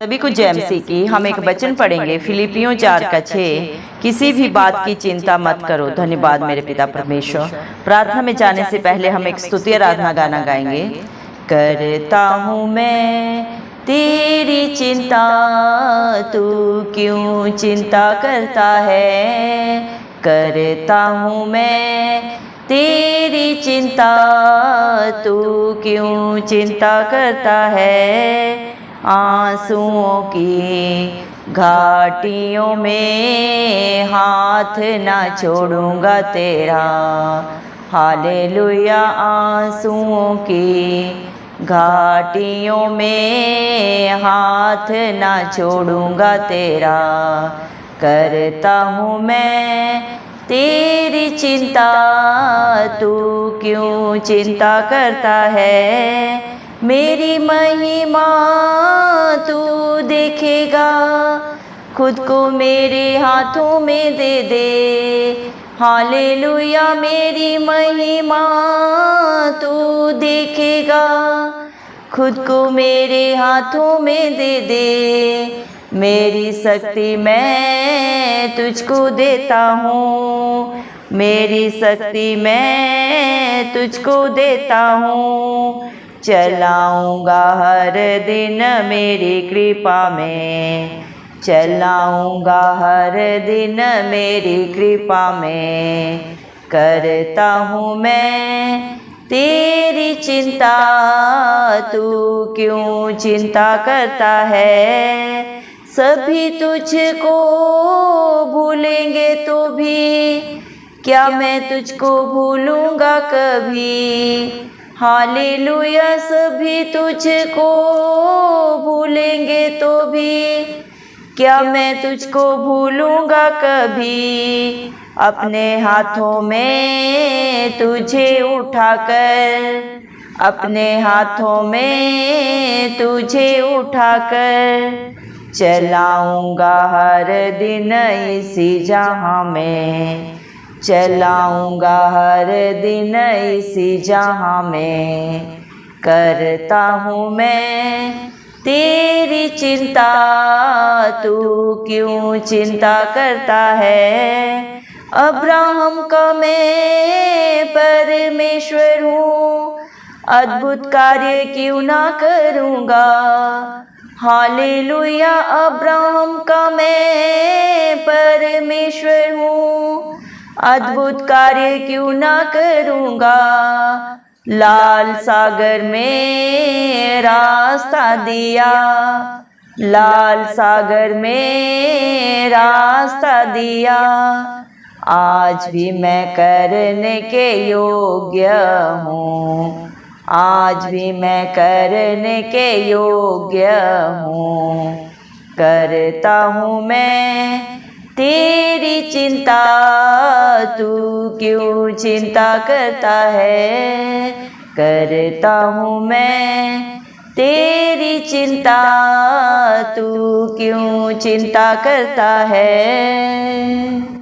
सभी को जय मसीह की। हम एक वचन पढ़ेंगे फिलिपियों 4:6। किसी भी बात की चिंता मत करो। धन्यवाद मेरे पिता परमेश्वर। प्रार्थना में जाने से पहले हम एक स्तुति आराधना गाना गाएंगे। करता हूँ मैं तेरी चिंता, तू क्यों चिंता करता है। करता हूँ मैं तेरी चिंता, तू क्यों चिंता करता है। आंसुओं की घाटियों में हाथ ना छोड़ूंगा तेरा। हालेलुया। आंसुओं की घाटियों में हाथ ना छोड़ूंगा तेरा। करता हूँ मैं तेरी चिंता, तू क्यों चिंता करता है। मेरी महिमा तू देखेगा, खुद को मेरे हाथों में दे दे। हालेलुया। मेरी महिमा तू देखेगा, खुद को मेरे हाथों में दे दे। मेरी शक्ति मैं तुझको देता हूँ, मेरी शक्ति मैं तुझको देता हूँ। चलाऊंगा हर दिन मेरी कृपा में, चलाऊंगा हर दिन मेरी कृपा में। करता हूँ मैं तेरी चिंता, तू क्यों चिंता करता है। सभी तुझको भूलेंगे तो भी क्या मैं तुझको भूलूंगा कभी। हालेलुया। सभी तुझको भूलेंगे तो भी क्या मैं तुझको भूलूंगा कभी। अपने हाथों में तुझे उठाकर, अपने हाथों में तुझे उठाकर चलाऊंगा हर दिन इसी जहां में, चलाऊंगा हर दिन इसी जहां में। करता हूँ मैं तेरी चिंता, तू क्यों चिंता करता है। अब्राहम का मैं परमेश्वर हूँ, अद्भुत कार्य क्यों ना करूँगा। हालेलुया। अब्राहम का मैं परमेश्वर हूँ, अद्भुत कार्य क्यों ना करूँगा। लाल सागर में रास्ता दिया, लाल सागर में रास्ता दिया। आज भी मैं करने के योग्य हूँ, आज भी मैं करने के योग्य हूँ। करता हूँ मैं तेरी चिंता, तू क्यों चिंता करता है। करता हूँ मैं तेरी चिंता, तू क्यों चिंता करता है।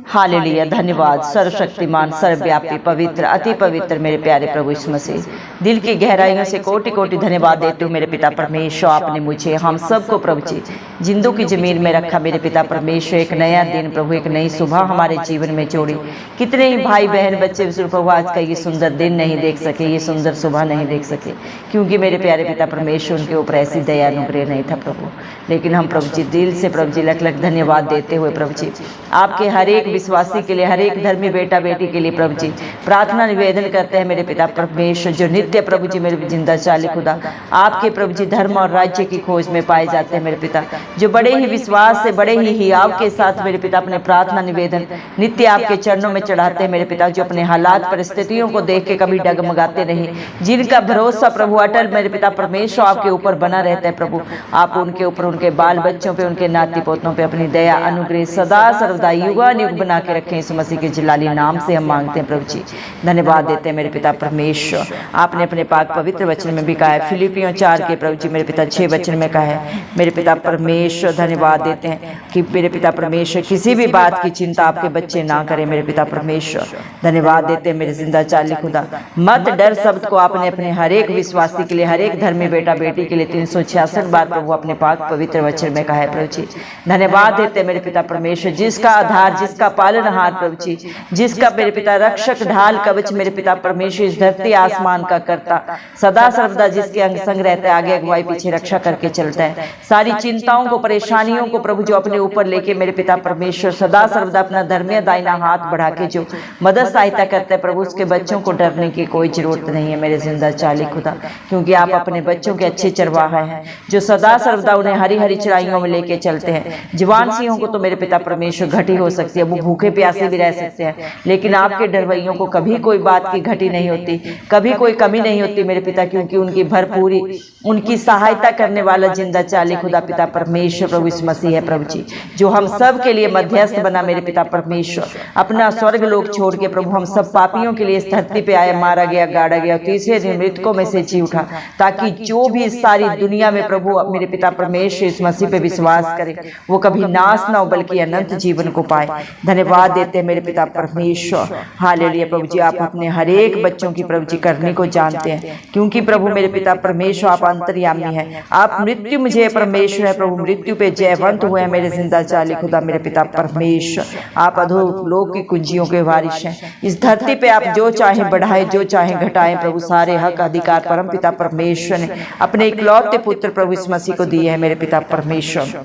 हालेलुया। धन्यवाद सर्वशक्तिमान, सर्वव्यापी, पवित्र, अति पवित्र मेरे प्यारे प्रभु यीशु मसीह। दिल की गहराइयों से कोटि कोटि धन्यवाद देते हूँ मेरे पिता परमेश्वर। आपने मुझे, हम सबको प्रभु जी जिंदों की जमीन में रखा मेरे पिता परमेश्वर। एक नया दिन प्रभु, एक नई सुबह हमारे जीवन में जोड़ी। कितने ही भाई बहन बच्चे प्रभु आज का ये सुंदर दिन नहीं देख सके, ये सुंदर सुबह नहीं देख सके, क्योंकि मेरे प्यारे पिता परमेश्वर उनके ऊपर ऐसी दया अनुग्रह नहीं था प्रभु। लेकिन हम प्रभु जी दिल से प्रभु जी लख लख धन्यवाद देते हुए प्रभु जी आपके हर एक विश्वासी के लिए, हर एक धर्मी बेटा बेटी के लिए प्रभु जी प्रार्थना निवेदन करते हैं मेरे पिता परमेश्वर। जो नित्य प्रभु जी मेरे जिंदा चाली खुदा आपके प्रभु जी धर्म और राज्य की खोज में पाए जाते हैं मेरे पिता, जो बड़े ही विश्वास से, बड़े ही हियाव के साथ मेरे पिता अपने प्रार्थना निवेदन नित्य आपके चरणों में चढ़ाते हैं मेरे पिता। जो अपने हालात परिस्थितियों को देख के कभी डगमगाते नहीं, जिनका भरोसा प्रभु अटल मेरे पिता परमेश्वर आपके ऊपर बना रहता है प्रभु। आप उनके ऊपर, उनके बाल बच्चों पे, उनके नाती पोतों पे अपनी दया अनुग्रह सदा सर्वदा युगान युग बना के रखें। इस मसीह के जलाली नाम से हम मांगते हैं प्रभु जी। धन्यवाद देते हैं मेरे पिता परमेश्वर। आपने अपने पाक पवित्र वचन में भी कहा है, फिलिपियों 4 के प्रभु जी मेरे पिता 6 वचन में कहा है मेरे पिता परमेश्वर। धन्यवाद देते हैं कि मेरे पिता परमेश्वर किसी भी बात की चिंता आपके बच्चे ना करें मेरे पिता परमेश्वर। धन्यवाद देते हैं मेरे जिंदा चाली खुदा। मत डर शब्द को आपने अपने हर एक विश्वासी के लिए, हर एक धर्मी बेटा बेटी के लिए 366 बार प्रभु अपने पाक पवित्र वचन में कहा है प्रभु जी। धन्यवाद देते हैं मेरे पिता परमेश्वर, जिसका आधार, जिसका पालनहार प्रभु जी, जिसका मेरे पिता रक्षक ढाल कवच मेरे पिता परमेश्वर, इस धरती आसमान का करता, सदा सर्वदा जिसके अंग संग रहता है, आगे अगुवाई पीछे रक्षा करके चलता है। सारी चिंताओं को, परेशानियों को प्रभु जो अपने ऊपर लेके मेरे पिता परमेश्वर सदा सर्वदा अपना धर्मीय दाहिना हाथ बढ़ा के जो मदद सहायता करता है प्रभु, उसके बच्चों को डरने की कोई जरूरत नहीं है मेरे जिंदा चाली खुदा, क्योंकि आप अपने बच्चों के अच्छे चरवाहा हैं जो सदा सर्वदा उन्हें हरी हरी चराइयों में लेके चलते हैं। जवान सिंहों को तो मेरे पिता परमेश्वर घटी हो सकती है, वो भूखे प्यासे भी रह सकते हैं, लेकिन आपके डरवैयों को कभी कोई बात की घटी नहीं होती, कभी कोई कमी नहीं होती मेरे पिता, क्योंकि उनकी भरपूरी, उनकी सहायता करने वाला जिंदा चाली खुदा पिता परमेश्वर प्रभु इस मसीह है प्रभु जी, जो हम सब के लिए मध्यस्थ बना मेरे पिता परमेश्वर। अपना स्वर्ग लोक छोड़ के प्रभु हम सब पापियों के लिए इस धरती पे आया, मारा गया, गाड़ा गया, तीसरे दिन मृतकों में से जी उठा, ताकि जो भी इस सारी दुनिया में प्रभु मेरे पिता परमेश्वर इस मसीह पे विश्वास करे वो कभी नाश ना हो बल्कि अनंत जीवन को पाए। धन्यवाद देते हैं मेरे पिता परमेश्वर। हालेलुया प्रभु जी। आप अपने हर एक बच्चों की प्रभु जी करने को जानते हैं, क्योंकि प्रभु मेरे पिता परमेश्वर आप अंतर्यामी हैं, आप मृत्यु मुझे परमेश्वर है प्रभु, मृत्यु पे जयवंत हुए हैं मेरे जिंदा चाली खुदा मेरे पिता परमेश्वर। आप अधोलोक की कुंजियों के वारिश हैं। इस धरती पे आप जो चाहे बढ़ाएं, जो चाहे घटाएं प्रभु, सारे हक अधिकार परम पिता परमेश्वर ने अपने इकलौते पुत्र प्रभु इस मसीह को दिए हैं मेरे पिता परमेश्वर।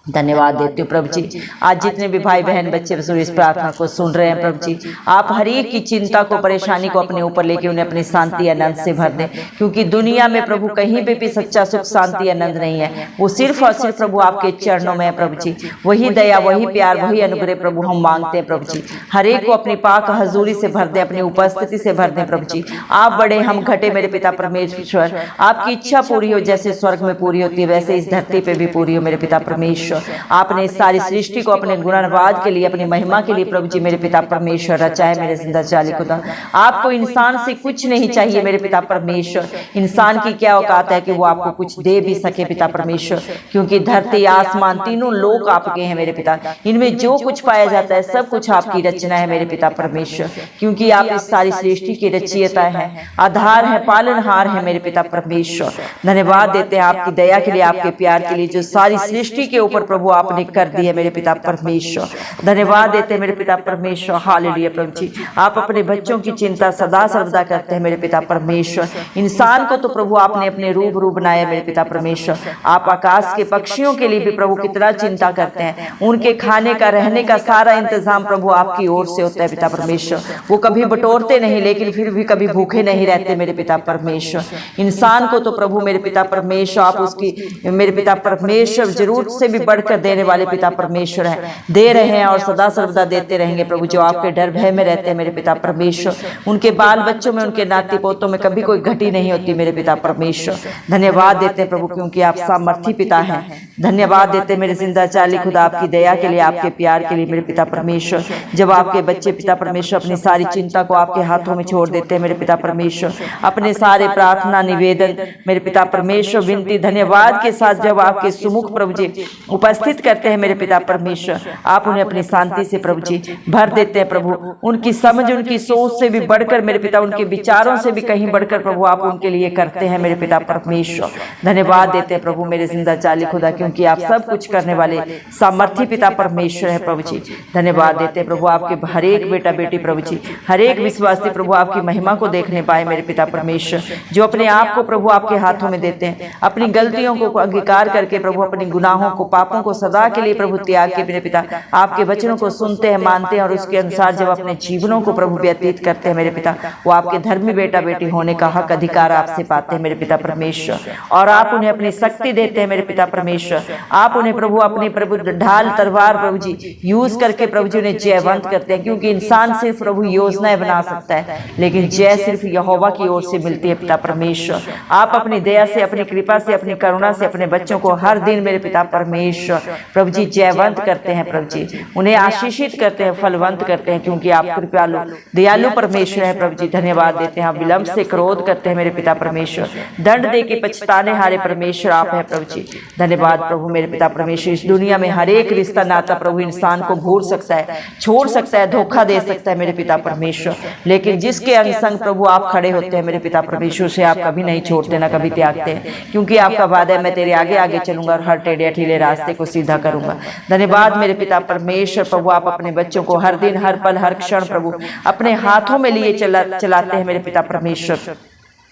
धन्यवाद देती हूँ प्रभु जी। आज जितने भी भाई बहन बच्चे इस प्रार्थना को सुन रहे हैं प्रभु जी, आप हर एक की चिंता को, परेशानी को अपने ऊपर लेके उन्हें अपनी शांति आनंद से भर दें, क्योंकि दुनिया में प्रभु कहीं पे भी सच्चा सुख शांति आनंद नहीं है, वो सिर्फ और सिर्फ प्रभु आपके चरणों में है प्रभु जी। वही दया, वही प्यार, वही अनुग्रह प्रभु हम मांगते हैं प्रभु जी। हर एक को अपनी पाक हजूरी से भर दे, अपनी उपस्थिति से भर दे प्रभु जी। आप बड़े, हम घटे मेरे पिता परमेश्वर। आपकी इच्छा पूरी हो, जैसे स्वर्ग में पूरी होती है वैसे इस धरती पे भी पूरी हो मेरे पिता परमेश्वर। आपने इस सारी सृष्टि को अपने गुणवाद के लिए, अपनी महिमा के लिए प्रभु जी मेरे पिता परमेश्वर रचा है मेरे जिंदा चाली खुदा। आपको इंसान से कुछ नहीं चाहिए मेरे पिता परमेश्वर। इंसान की क्या औकात है कि वो आपको कुछ दे भी सके पिता परमेश्वर, क्योंकि धरती आसमान तीनों लोक आपके हैं मेरे पिता। इनमें जो कुछ पाया जाता है सब कुछ आपकी रचना है मेरे पिता परमेश्वर, क्योंकि आप इस सारी सृष्टि की रचयिता है, आधार है, पालनहार है मेरे पिता परमेश्वर। धन्यवाद देते हैं आपकी दया के लिए, आपके प्यार के लिए, जो सारी सृष्टि के ऊपर प्रभु आपने कर दिया मेरे पिता परमेश्वर। धन्यवाद देते हैं मेरे पिता परमेश्वर। हालेलुया प्रभु जी। आप अपने बच्चों की चिंता सदा सर्वदा करते हैं मेरे पिता परमेश्वर। इंसान को तो प्रभु आपने अपने रूप बनाया मेरे पिता परमेश्वर। आप आकाश के पक्षियों के लिए भी प्रभु कितना चिंता करते हैं, उनके खाने का, रहने का सारा इंतजाम प्रभु आपकी ओर से होता है पिता परमेश्वर। वो कभी बटोरते नहीं, लेकिन फिर भी कभी भूखे नहीं रहते मेरे पिता परमेश्वर। इंसान को तो प्रभु मेरे पिता परमेश्वर आप उसकी मेरे पिता परमेश्वर जरूरत से भी बढ़कर देने वाले पिता परमेश्वर हैं, दे रहे हैं और सदा सर्वदा देते रहेंगे प्रभु। जो आपके डर भय में रहते हैं मेरे पिता परमेश्वर, उनके बाल बच्चों में, उनके नाती पोतों में कभी कोई घटी नहीं होती मेरे पिता परमेश्वर। धन्यवाद देते हैं प्रभु, क्योंकि आप सामर्थी पिता हैं। धन्यवाद देते हैं मेरे जिंदा चाली खुदा आपकी दया के लिए, आपके प्यार के लिए मेरे पिता परमेश्वर। जब आपके बच्चे पिता परमेश्वर अपनी सारी चिंता को आपके हाथों में छोड़ देते हैं मेरे पिता परमेश्वर, अपने सारे प्रार्थना निवेदन मेरे पिता परमेश्वर, विनती धन्यवाद के साथ जब आपके सुमुख प्रभु जी उपस्थित करते हैं मेरे पिता परमेश्वर, आप उन्हें अपनी शांति से प्रभु जी भर देते हैं प्रभु। उनकी समझ, उनकी सोच से भी बढ़कर मेरे पिता, उनके विचारों से भी कहीं बढ़कर प्रभु आप उनके लिए करते हैं मेरे पिता परमेश्वर। धन्यवाद देते हैं प्रभु मेरे जिंदा चाली खुदा, क्योंकि आप सब कुछ करने वाले सामर्थी पिता परमेश्वर है प्रभु जी। धन्यवाद देते हैं प्रभु आपके हर एक बेटा बेटी प्रभु जी, हर एक विश्वासी प्रभु आपकी महिमा को देखने पाए मेरे पिता परमेश्वर, जो अपने आप को प्रभु आपके हाथों में देते हैं, अपनी गलतियों को अंगीकार करके प्रभु, अपनी गुनाहों को, पापों को सदा के लिए प्रभु त्याग के मेरे पिता आपके वचनों को सुनते हैं, मानते हैं और उसके अनुसार जब अपने जीवनों को प्रभु व्यतीत करते हैं मेरे पिता, वो आपके धर्मी बेटा बेटी होने का हक अधिकार आपसे पाते हैं मेरे पिता परमेश्वर। और आप उन्हें अपनी शक्ति देते हैं मेरे पिता परमेश्वर, परमेश्वर। आप उन्हें प्रभु अपनी प्रभु ढाल तलवार प्रभु जी यूज करके प्रभु जी उन्हें जयवंत करते हैं, क्योंकि इंसान सिर्फ प्रभु योजनाएं बना सकता है, लेकिन जय सिर्फ यहोवा की ओर से मिलती है पिता परमेश्वर। आप अपनी दया से, अपनी कृपा से, अपनी करुणा से अपने बच्चों को हर दिन मेरे पिता परमेश्वर प्रभु जी जयवंत करते हैं प्रभु जी, उन्हें आशीषित करते हैं, फलवंत करते हैं, क्योंकि आप कृपालु दयालु परमेश्वर है प्रभु जी। धन्यवाद देते हैं। आप विलंब से क्रोध करते हैं मेरे पिता परमेश्वर, दंड दे के पछताने हारे परमेश्वर आप हैं प्रभु जी। धन्यवाद प्रभु मेरे पिता परमेश्वर। इस दुनिया में हर एक रिश्ता नाता प्रभु इंसान को भूल सकता है, छोड़ सकता है, धोखा दे सकता है मेरे पिता परमेश्वर, लेकिन जिसके अंग संग प्रभु आप खड़े होते हैं मेरे पिता परमेश्वर, से आप कभी नहीं छोड़ते ना कभी त्यागते हैं, क्योंकि आपका वादा है मैं तेरे आगे आगे चलूंगा और हर टेढ़े अठीले रास्ते को सीधा करूंगा। धन्यवाद मेरे पिता परमेश्वर प्रभु। आप अपने बच्चों को हर दिन, हर पल, हर क्षण प्रभु अपने हाथों में लिए चलाते हैं मेरे पिता परमेश्वर।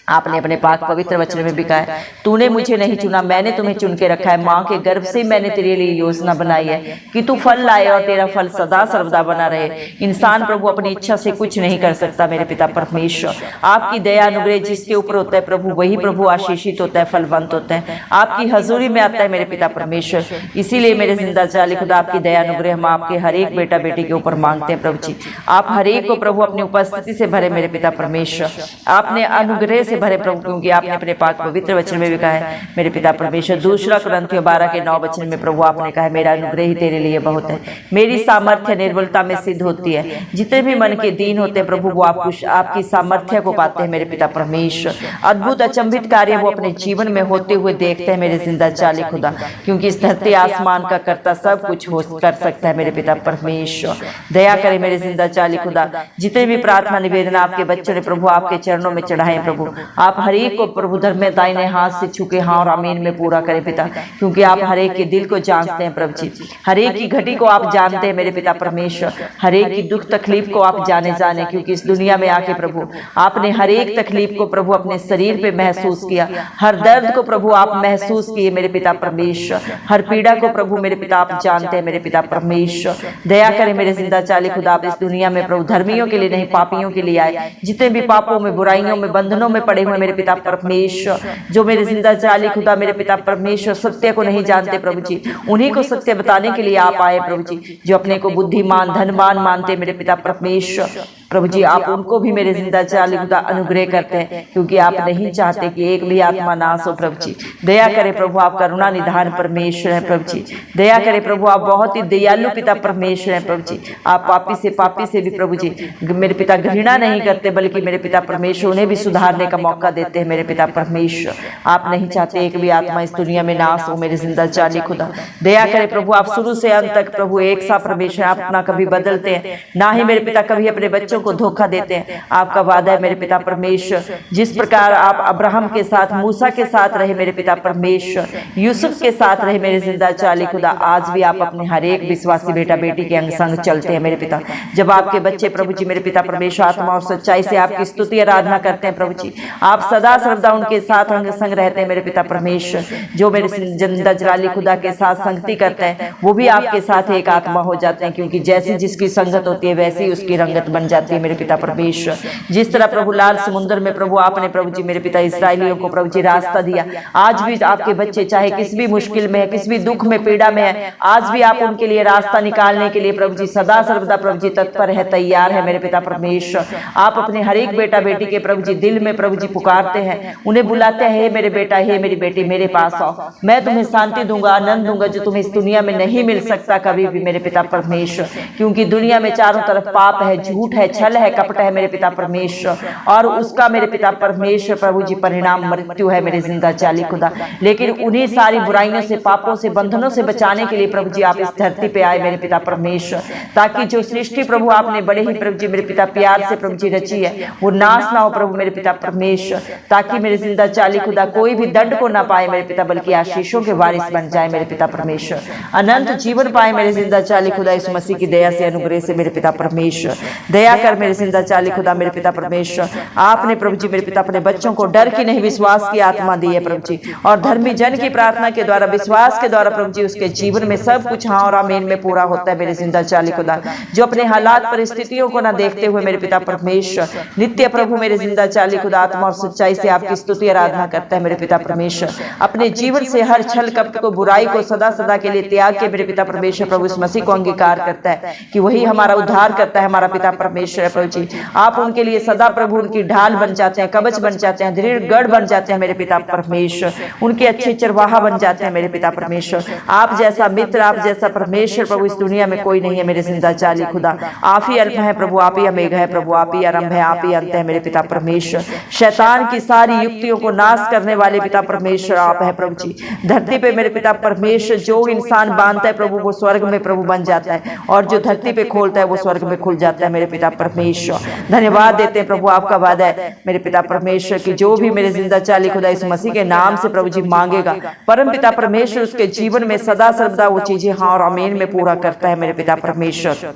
आपने अपने पाक पवित्र वचन में भी कहा है, तूने मुझे नहीं चुना, मैंने तुम्हें चुन के रखा है। माँ के गर्भ से मैंने तेरे लिए योजना बनाई है कि तू फल लाए और तेरा फल सदा सर्वदा बना रहे। इंसान प्रभु अपनी इच्छा से कुछ नहीं कर सकता मेरे पिता परमेश्वर। आपकी दया अनुग्रह जिसके ऊपर होता है प्रभु, वही प्रभु आशीषित होता है, फलवंत होता है, आपकी हजूरी में आता है मेरे पिता परमेश्वर। इसीलिए मेरे जिंदा जाली खुदा आपकी दया अनुग्रह हम आपके हर एक बेटा बेटी के ऊपर मांगते हैं प्रभु जी। आप हर एक को प्रभु अपनी उपस्थिति से भरे मेरे पिता परमेश्वर, आपने अनुग्रह से भरे प्रभु, क्योंकि आपने अपने पाक पवित्र वचन में भी कहा है मेरे पिता परमेश्वर। दूसरा कुरिन्थियों 12:9 वचन में प्रभु आपने कहा है, मेरा अनुग्रह ही तेरे लिए बहुत है, मेरी सामर्थ्य निर्बलता में सिद्ध होती है। जितने भी मन के दीन होते हैं प्रभु वो आपकी सामर्थ्य को पाते हैं मेरे पिता परमेश्वर। अद्भुत अचंभित कार्य वो अपने जीवन में होते हुए देखते हैं मेरे जिंदा जाली खुदा, क्योंकि इस धरती आसमान का कर्ता सब कुछ कर सकता है मेरे पिता परमेश्वर। दया करे मेरे जिंदा जाली खुदा। जितने भी प्रार्थना निवेदन आपके बच्चों ने प्रभु आपके चरणों में चढ़ाए प्रभु, आप हर एक को प्रभु धर्म में दाहिने हाथ से छुके हाँ और आमीन में पूरा करें पिता, क्योंकि आप हर एक के दिल को जानते हैं प्रभु जी। हर एक की घटी को आप जानते हैं मेरे पिता परमेश्वर, हर एक की दुख तकलीफ को आप जाने, क्योंकि इस दुनिया में आके प्रभु आपने हर एक तकलीफ को प्रभु अपने शरीर पे महसूस किया, हर दर्द को प्रभु आप महसूस किए मेरे पिता परमेश्वर, हर पीड़ा को प्रभु मेरे पिता आप जानते हैं मेरे पिता परमेश्वर। दया करें मेरे जिंदा चाली खुदा। आप इस दुनिया में प्रभु धर्मियों के लिए नहीं पापियों के लिए आए, जितने भी पापों में, बुराइयों में, बंधनों में पड़े हुए मेरे पिता परमेश्वर, जो मेरे जिंदा जाली खुदा मेरे पिता परमेश्वर सत्य को नहीं जानते प्रभु जी, उन्हीं को सत्य बताने के लिए आप आए प्रभु जी। जो अपने को बुद्धिमान धनवान मानते मेरे पिता परमेश्वर प्रभु जी, आप उनको भी मेरे जिंदा जाली खुदा अनुग्रह करते हैं, क्योंकि आप नहीं चाहते कि एक भी आत्मा नाश हो प्रभु जी। दया करे प्रभु, आप करुणा निधान परमेश्वर है प्रभु जी। दया करे प्रभु, आप बहुत ही दयालु पिता परमेश्वर है प्रभु जी। आप पापी से भी प्रभु जी मेरे पिता घृणा नहीं करते, बल्कि मेरे पिता परमेश्वर उन्हें भी सुधारने का मौका देते हैं मेरे पिता परमेश्वर। आप नहीं चाहते एक भी आत्मा इस दुनिया में नाश हो मेरे जिंदा जाली खुदा। दया करे प्रभु, आप शुरू से अंत तक प्रभु एक सा परमेश्वर, आप ना कभी बदलते हैं, ना ही मेरे पिता कभी अपने बच्चों को धोखा देते हैं। आपका वादा है मेरे पिता परमेश्वर, जिस प्रकार आप अब्राहम के साथ, मूसा के साथ रहे मेरे पिता परमेश्वर, यूसुफ के साथ रहे मेरे जिंदा चाली खुदा, आज भी आप अपने हर एक विश्वासी बेटा बेटी के अंग संग चलते हैं मेरे पिता। जब आपके बच्चे प्रभु जी मेरे पिता परमेश्वर आत्मा और सच्चाई से आपकी स्तुति आराधना करते हैं प्रभु जी, आप सदा सर्वदा उनके साथ अंग संग रहते हैं मेरे पिता परमेश्वर। जो मेरे जिंदा जलाली खुदा के साथ संगति करते हैं वो भी आपके साथ एक आत्मा हो जाते हैं, क्योंकि जैसी जिसकी संगत होती है वैसी उसकी रंगत बन जाती है मेरे पिता परमेश्वर। जिस तरह प्रभु लाल समुद्र में प्रभु आपने प्रभु जी मेरे पिता इस्राएलियों को प्रभु जी रास्ता दिया, आज भी आपके बच्चे चाहे किस भी मुश्किल में है, किस भी दुख में, पीड़ा में है, आज भी आप उनके लिए रास्ता निकालने के लिए प्रभु जी सदा सर्वदा प्रभु जी तत्पर है, तैयार है मेरे पिता परमेश्वर। आप अपने हर एक बेटा बेटी के प्रभु जी दिल में प्रभु जी पुकारते हैं, उन्हें बुलाते हैं, हे मेरे बेटा, हे मेरी बेटी, मेरे पास आओ, मैं तुम्हें शांति दूंगा, आनंद दूंगा, जो तुम्हें इस दुनिया में नहीं मिल सकता कभी भी मेरे पिता परमेश्वर। क्योंकि दुनिया में चारों तरफ पाप है, झूठ है, छल है, कपट है मेरे पिता परमेश्वर, और उसका मेरे पिता परमेश्वर प्रभु जी परिणाम मृत्यु है मेरे जिंदा जाली खुदा। लेकिन उन्हीं सारी बुराइयों से, पापों से, बंधनों से बचाने के लिए प्रभु जी आप इस धरती पे आए मेरे पिता परमेश्वर, ताकि जो सृष्टि प्रभु आपने बड़े ही प्रभु जी मेरे पिता प्यार से प्रभु जी रची है वो नाश ना हो प्रभु मेरे पिता परमेश्वर, ताकि मेरे जिंदा जाली खुदा कोई भी दंड को ना पाए मेरे पिता, बल्कि आशीषों के वारिस बन जाए मेरे पिता परमेश्वर, अनंत जीवन पाए मेरे जिंदा जाली खुदा, इस मसीह की दया से, अनुग्रह से मेरे पिता परमेश्वर। दया कर मेरे जिंदा चाली खुदा मेरे पिता परमेश्वर, आपने प्रभु जी मेरे पिता अपने बच्चों को डर की नहीं विश्वास की आत्मा दी है प्रभु जी, और धर्मी जन की प्रार्थना के द्वारा विश्वास के द्वारा प्रभु जी उसके जीवन में सब कुछ हाँ और आमीन में पूरा होता है मेरे जिंदा चाली खुदा। जो अपने हालात परिस्थितियों को ना देखते हुए मेरे पिता परमेश्वर नित्य प्रभु मेरे जिंदा चाली खुदा आत्मा और सच्चाई से आपकी स्तुति आराधना करता है मेरे पिता परमेश्वर, अपने जीवन से हर छल कपट को बुराई को सदा सदा के लिए त्याग के मेरे पिता परमेश्वर प्रभु इस मसीह को अंगीकार करता है कि वही हमारा उद्धार करता है हमारा पिता परमेश्वर प्रभु जी। आप उनके लिए सदा प्रभु उनकी ढाल बन जाते हैं, कवच बन जाते हैं, दृढ़ गढ़ बन जाते हैं मेरे पिता परमेश्वर, उनके अच्छे चरवाहा बन जाते हैं मेरे पिता परमेश्वर। आप जैसा मित्र, आप जैसा परमेश्वर प्रभु इस दुनिया में कोई नहीं है मेरे जिंदा चाली खुदा। आप ही अल्फ है प्रभु, आप ही अमेघ है प्रभु, आप ही आरंभ है, आप ही अंत है मेरे पिता परमेश्वर। शैतान की सारी युक्तियों को नाश करने वाले पिता परमेश्वर आप है प्रभु जी। धरती पे मेरे पिता परमेश्वर जो इंसान बांधता है प्रभु वो स्वर्ग में प्रभु बन जाता है, और जो धरती पे खोलता है वो स्वर्ग में खुल जाता है मेरे पिता परमेश्वर। धन्यवाद देते हैं प्रभु, आपका वादा है मेरे पिता परमेश्वर की जो भी मेरे जिंदा चाली खुदा इस मसीह के नाम से प्रभु जी मांगेगा परम पिता परमेश्वर उसके जीवन में सदा सर्वदा वो चीजें हाँ और आमीन में पूरा करता है मेरे पिता परमेश्वर।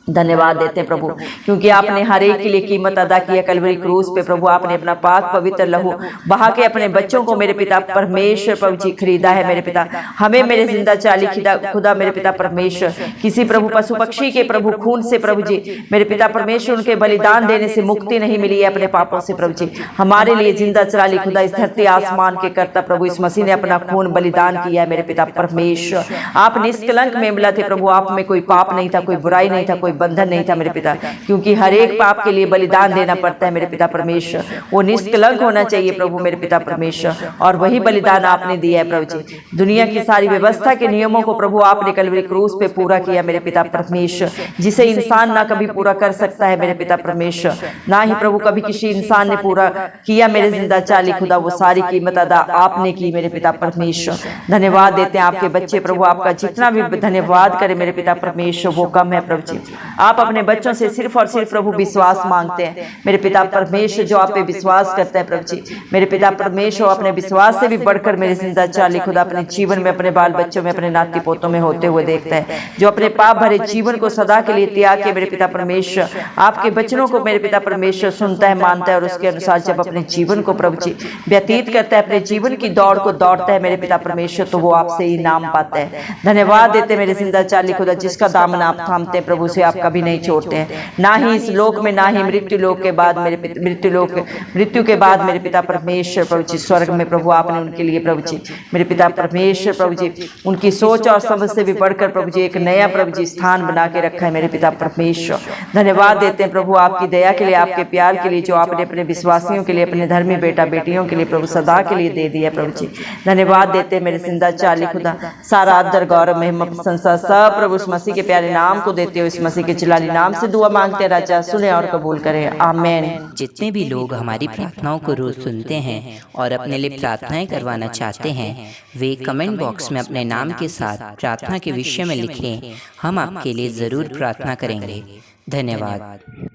धन्यवाद देते हैं प्रभु क्योंकि आपने हर एक के लिए कीमत अदा किया कलवरी क्रूस पे प्रभु, आपने अपना पाक पवित्र लहू बहा के अपने बच्चों को मेरे पिता परमेश्वर प्रभु जी खरीदा है मेरे पिता। हमें मेरे जिंदा चाली खुदा मेरे पिता परमेश्वर किसी प्रभु पशु पक्षी के प्रभु खून से प्रभु जी मेरे पिता परमेश्वर उनके बलिदान देने से मुक्ति नहीं मिली है अपने पापों से प्रभु जी। हमारे लिए जिंदा चाली खुदा इस धरती आसमान के कर्ता प्रभु इस मसीह ने अपना खून बलिदान किया है मेरे पिता परमेश्वर। आप निष्कलंक मेमला थे प्रभु, आप में कोई पाप नहीं था, कोई बुराई नहीं था, कोई बंधन नहीं था मेरे पिता, क्योंकि हर एक पाप के लिए बलिदान देना पड़ता है मेरे पिता परमेश्वर। वो निष्कलंक होना चाहिए प्रभु मेरे पिता परमेश्वर, और वही बलिदान आपने दिया है प्रभु जी। दुनिया की सारी व्यवस्था के नियमों को प्रभु आपने कलवरी क्रूस पे पूरा किया मेरे पिता परमेश्वर, जिसे इंसान ना कभी पूरा कर सकता है मेरे पिता परमेश्वर, ना ही प्रभु कभी किसी इंसान ने पूरा किया मेरे जिंदा चाली खुदा। वो सारी कीमत अदा आपने की मेरे पिता परमेश्वर। धन्यवाद देते हैं आपके बच्चे प्रभु, आपका जितना भी धन्यवाद करे मेरे पिता परमेश्वर वो कम है प्रभु जी। आप अपने बच्चों से सिर्फ और सिर्फ प्रभु विश्वास मांगते हैं मेरे पिता परमेश्वर, जो आप पे विश्वास करता है प्रभु जी मेरे पिता परमेश्वर अपने विश्वास से भी बढ़कर मेरे जिंदा चाली खुदा अपने जीवन में अपने बाल बच्चों में अपने नाती पोतों में होते हुए देखता है, जो अपने पाप भरे जीवन को सदा के लिए त्याग के मेरे पिता परमेश्वर आपके वचनों को मेरे पिता परमेश्वर सुनता है, मानता है, और उसके अनुसार जब अपने जीवन को प्रभु जी व्यतीत करता है, अपने जीवन की दौड़ को दौड़ता है मेरे पिता परमेश्वर, तो वो आपसे ही नाम पाता है। धन्यवाद देते मेरे जिंदा चाली खुदा, जिसका दामन आप थामते हैं प्रभु से आप कभी नहीं छोड़ते हैं, ना ही इस लोक में ना ही मृत्यु लोक के बाद मेरे मृत्यु के बाद मेरे पिता परमेश्वर प्रभु जी स्वर्ग में प्रभु आपने उनके लिए प्रभु जी मेरे पिता परमेश्वर प्रभु जी उनकी सोच और समझ से भी बढ़कर प्रभु जी एक नया प्रभु जी स्थान बना के रखा है मेरे पिता परमेश्वर। धन्यवाद देते हैं प्रभु आपकी दया के लिए, आपके प्यार के लिए, जो आपने अपने विश्वासियों के लिए, अपने धर्मी बेटा बेटियों के लिए प्रभु सदा के लिए दे दिया प्रभु जी। धन्यवाद देते हैं मेरे जिंदा चाली खुदा, सारा आदर गौरव महिमा प्रशंसा सब प्रभु इस मसीह के प्यारे नाम को देते हो, इस मसीह के चिलाली नाम से दुआ मांगते हैं राजा, सुने और कबूल करें, आमीन। जितने भी लोग हमारी प्रार्थनाओं को रोज सुनते हैं और अपने लिए प्रार्थनाएं करवाना चाहते हैं वे कमेंट बॉक्स में अपने नाम के साथ प्रार्थना के विषय में लिखें, हम आपके लिए जरूर प्रार्थना करेंगे। धन्यवाद।